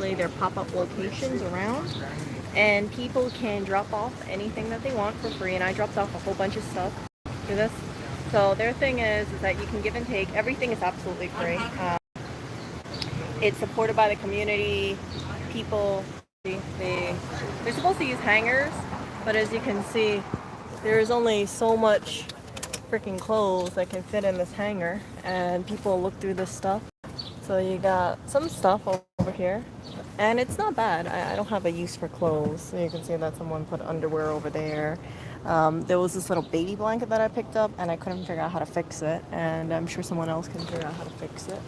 essentially they're pop-up locations around, and people can drop off anything that they want for free. And I dropped off a whole bunch of stuff for this. So their thing is that you can give and take. Everything is absolutely free. It's supported by the community. People, they're supposed to use hangers, but as you can see, there's only so much freaking clothes that can fit in this hanger, and people look through this stuff. So you got some stuff over here, and it's not bad. I don't have a use for clothes. So you can see that someone put underwear over there. There was this little baby blanket that I picked up, and I couldn't figure out how to fix it, and I'm sure someone else can figure out how to fix it.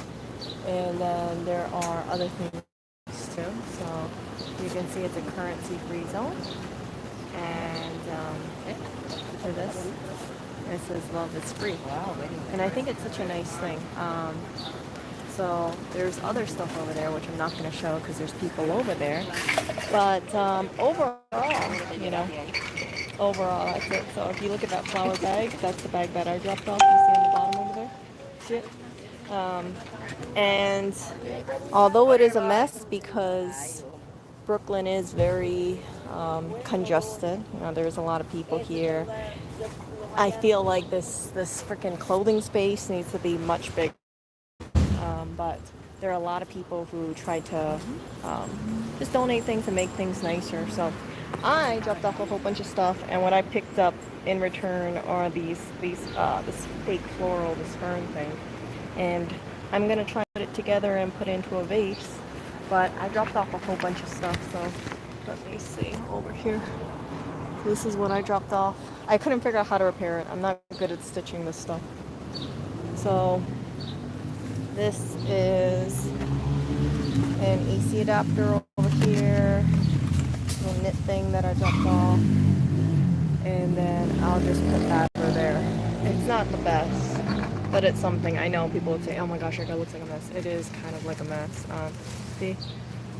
And then there are other things too. So you can see it's a currency-free zone, and for this, it says love is free. Wow, and I think it's such a nice thing. So there's other stuff over there, which I'm not going to show because there's people over there. But overall, overall, that's it. So if you look at that flower bag, that's the bag that I dropped off. You see on the bottom over there? See it? And although it is a mess because Brooklyn is very congested, there's a lot of people here. I feel like this freaking clothing space needs to be much bigger. But there are a lot of people who try to just donate things and make things nicer. So I dropped off a whole bunch of stuff, and what I picked up in return are this fake floral, this fern thing. And I'm gonna try to put it together and put it into a vase. But I dropped off a whole bunch of stuff, so let me see over here. This is what I dropped off. I couldn't figure out how to repair it. I'm not good at stitching this stuff. So this is an AC adapter over here, little knit thing that I dropped off, and then I'll just put that over there. It's not the best, but it's something. I know people would say, oh my gosh, your guy looks like a mess. It is kind of like a mess. See?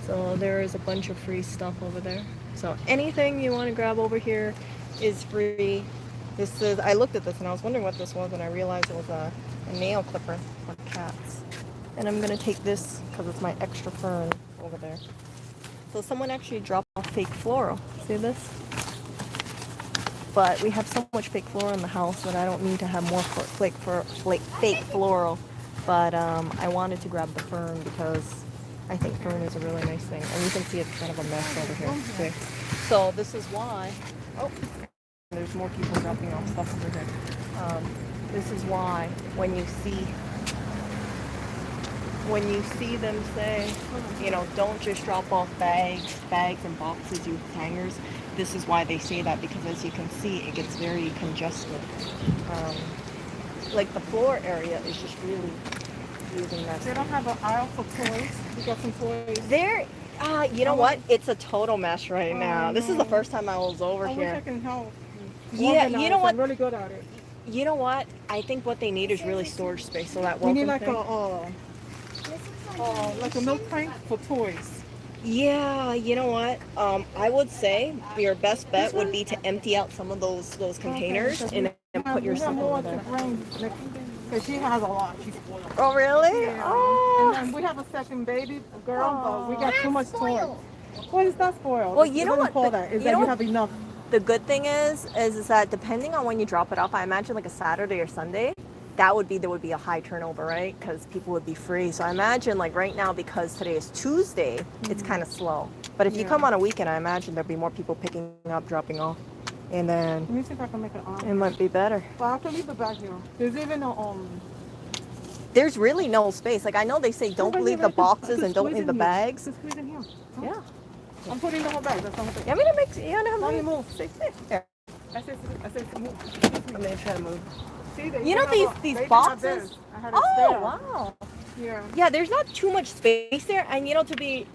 So there is a bunch of free stuff over there. So anything you want to grab over here is free. This is, I looked at this and I was wondering what this was, and I realized it was a nail clipper for cats. And I'm going to take this because it's my extra fern over there. So someone actually dropped off fake floral. See this? But we have so much fake floral in the house that I don't need to have more fake floral. But I wanted to grab the fern because I think fern is a really nice thing. And you can see it's kind of a mess over here. Okay. So this is why... Oh, there's more people dropping off stuff over here. This is why when you see them say, don't just drop off bags and boxes, use hangers. This is why they say that, because as you can see, it gets very congested. Like the floor area is just really messy. They don't have an aisle for toys. You got some toys. There, you know what? It's a total mess right now. This is the first time I was over here. I wish I can help. Yeah, you know what? I'm really good at it. You know what? I think what they need is really storage space. So that we need like thing. Like a milk tank for toys. Yeah, you know what? I would say your best bet would be to empty out some of those containers and put your stuff over there. Because she has a lot. Oh, really? Yeah. Oh. And then we have a second baby girl, but we got too much toys. What is that spoiled? Well, you know what? You have enough. The good thing is that depending on when you drop it off, I imagine like a Saturday or Sunday, there would be a high turnover, right? Because people would be free. So I imagine like right now, because today is Tuesday, it's kind of slow. But if you come on a weekend, I imagine there'll be more people picking up, dropping off. And then let me see if I can make it on. It might be better. Well, I can leave it back here. There's even no There's really no space. Like I know they say don't leave the boxes and don't leave the bags. Just squeeze in here. Yeah. I'm putting the whole bag. That's the whole thing. Yeah, I'm gonna make. Yeah, no, Let me move. There. I said move. I'm gonna try to move. See, these boxes. Oh wow. Yeah. Yeah, there's not too much space there, and to be.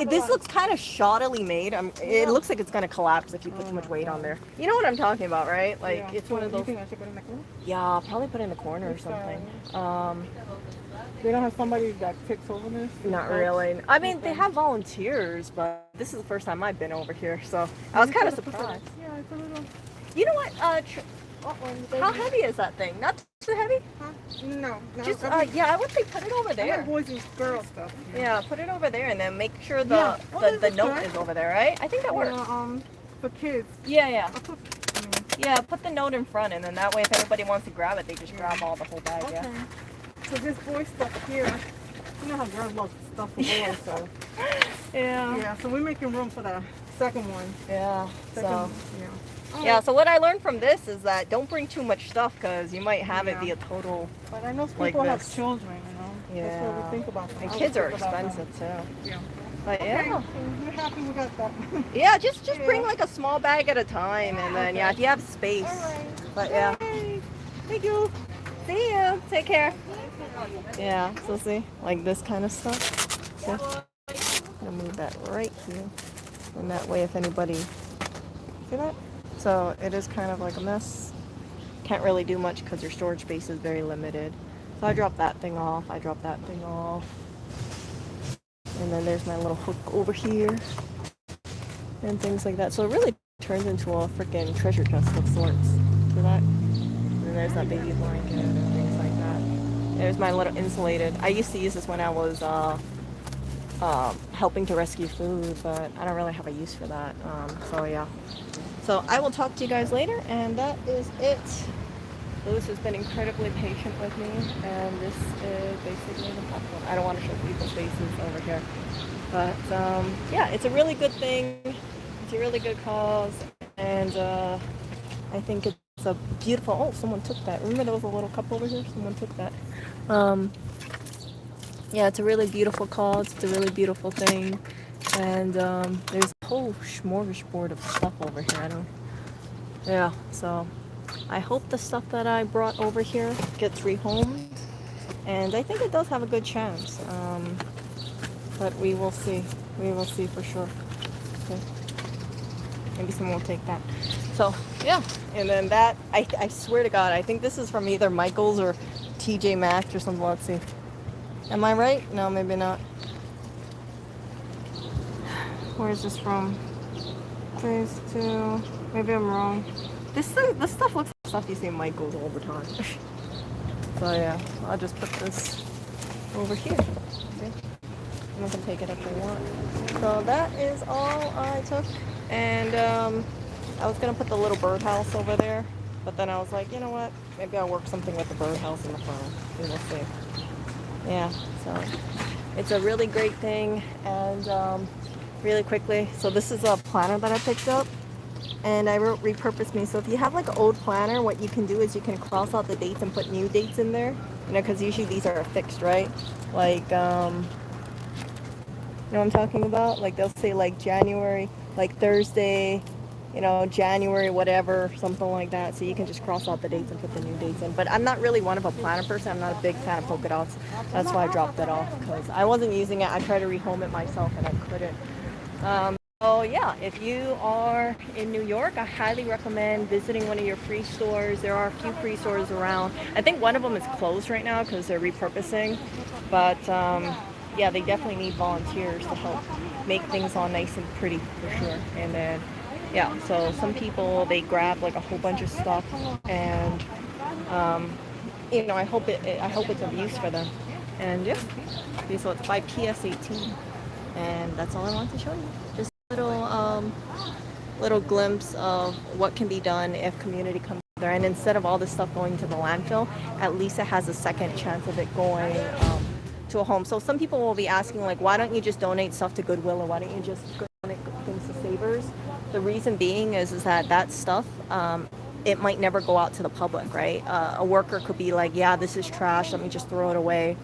This looks kind of shoddily made. It looks like it's gonna collapse if you put too much weight on there. You know what I'm talking about, right? Like it's one of those. You think I should put it in the corner? Yeah, I'll probably put it in the corner or something. They don't have somebody that takes over this? Not really. I mean, they have volunteers, but this is the first time I've been over here, so I was kind of surprised. Yeah, it's a little. You know what? How heavy is that thing? Not Too heavy? Huh? No, no. Just yeah, I would say put it over I have there. boys and girls stuff. Yeah, put it over there, and then make sure the Yeah. Oh, the, this the is note good. is over there, right? I think that works. For kids. Yeah, yeah. I'll put, Yeah, put the note in front, and then that way, if anybody wants to grab it, they just grab all the whole bag. okay. Yeah. So this boy stuff here. You know how girls love stuff for boys, so. Yeah. Yeah, so we're making room for the second one. Yeah. So. Yeah. Yeah. So what I learned from this is that don't bring too much stuff because you might have it Yeah. be a total. But I know Like people have this. children, you know. That's what Yeah. we think about. And I kids are always think about expensive too. that. Yeah. But Okay. yeah. We're happy we got that. Yeah. Just Yeah. bring like a small bag at a time, and then yeah, if you have space. All right. But yeah. Yay. Thank you. See you. Take care. Yeah, so see, like this kind of stuff. See? I'm gonna move that right here. And that way if anybody, see that? So it is kind of like a mess. Can't really do much because your storage space is very limited. So I dropped that thing off, I dropped that thing off. And then there's my little hook over here. And things like that. So it really turns into a freaking treasure chest of sorts. See that? And there's that baby blanket and things like that. There's my little insulated. I used to use this when I was helping to rescue food, but I don't really have a use for that. So yeah. So I will talk to you guys later, and that is it. Lewis has been incredibly patient with me, and this is basically the platform. I don't want to show people's faces over here, but yeah, it's a really good thing. It's a really good cause, and I think it's a beautiful. Oh, someone took that. Remember there was a little cup over here? Someone took that. Yeah, it's a really beautiful cause. It's a really beautiful thing, and there's a whole smorgasbord of stuff over here. I don't. Yeah, so I hope the stuff that I brought over here gets rehomed, and I think it does have a good chance. But we will see. We will see for sure. Okay. Maybe someone will take that. So yeah, and then that I swear to God, I think this is from either Michaels or TJ Maxx or something. Let's see. Am I right? No, maybe not. Where is this from? Phase 2. Maybe I'm wrong. This stuff looks like stuff you see in Michaels all the time. So yeah, I'll just put this over here. See? You can take it if you want. So that is all I took. And I was gonna put the little birdhouse over there, but then I was like, you know what? Maybe I'll work something with the birdhouse in the front. We will see. Yeah, so it's a really great thing. And really quickly, so this is a planner that I picked up, and I wrote repurpose me. So if you have like an old planner, what you can do is you can cross out the dates and put new dates in there, you know, because usually these are fixed, right? Like you know what I'm talking about? Like they'll say like January, like Thursday, you know, January, whatever, something like that. So you can just cross out the dates and put the new dates in. But I'm not really one of a planner person. I'm not a big fan of polka dots. That's why I dropped it off, because I wasn't using it. I tried to rehome it myself and I couldn't. So yeah, if you are in New York, I highly recommend visiting one of your free stores. There are a few free stores around. I think one of them is closed right now because they're repurposing. But yeah, they definitely need volunteers to help make things all nice and pretty for sure. And then yeah, so some people, they grab like a whole bunch of stuff, and you know, I hope it's of use for them. And yeah, okay, so it's by PS18, and that's all I want to show you. Just a little glimpse of what can be done if community comes together, and instead of all this stuff going to the landfill, at least it has a second chance of it going to a home. So some people will be asking, like, why don't you just donate stuff to Goodwill, or why don't you just donate things to Savers? The reason being is that stuff, it might never go out to the public, right? A worker could be like, yeah, this is trash, let me just throw it away.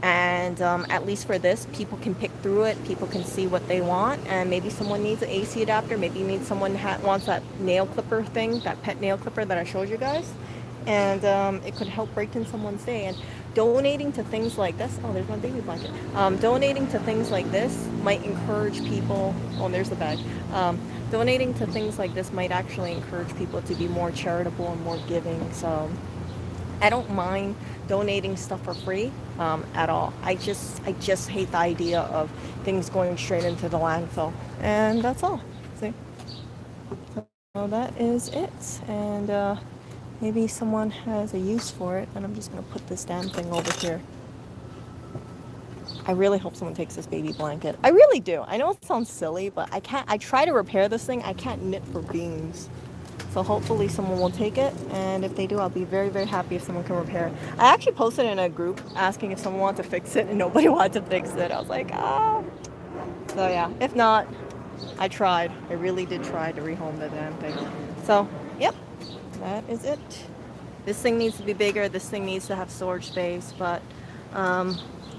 And at least for this, people can pick through it, people can see what they want, and maybe someone needs an AC adapter, maybe someone wants that nail clipper thing, that pet nail clipper that I showed you guys, and it could help brighten someone's day. And donating to things like this, oh, there's my baby blanket. Donating to things like this might encourage people, oh, there's the bag. Donating to things like this might actually encourage people to be more charitable and more giving. So I don't mind donating stuff for free at all. I just hate the idea of things going straight into the landfill. And that's all. See? So that is it. And maybe someone has a use for it, and I'm just gonna put this damn thing over here. I really hope someone takes this baby blanket. I really do. I know it sounds silly, but I can't. I try to repair this thing. I can't knit for beans. So hopefully someone will take it, and if they do, I'll be very, very happy if someone can repair it. I actually posted in a group asking if someone wanted to fix it, and nobody wanted to fix it. I was like, ah. So yeah, if not, I tried. I really did try to rehome the damn thing. So, yep, that is it. This thing needs to be bigger. This thing needs to have storage space, but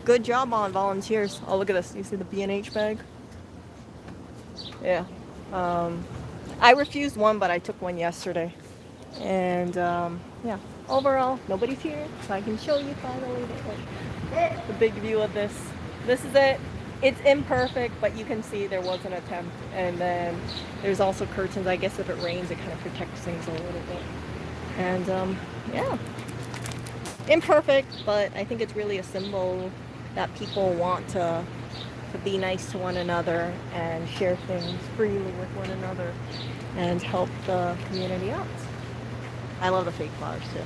good job on volunteers. Oh, look at this. You see the B&H bag? Yeah. I refused one, but I took one yesterday. And yeah, overall, nobody's here, so I can show you finally the big view of this. This is it. It's imperfect, but you can see there was an attempt. And then there's also curtains. I guess if it rains, it kind of protects things a little bit. And yeah, imperfect, but I think it's really a symbol that people want to be nice to one another and share things freely with one another and help the community out. I love the fake flowers too.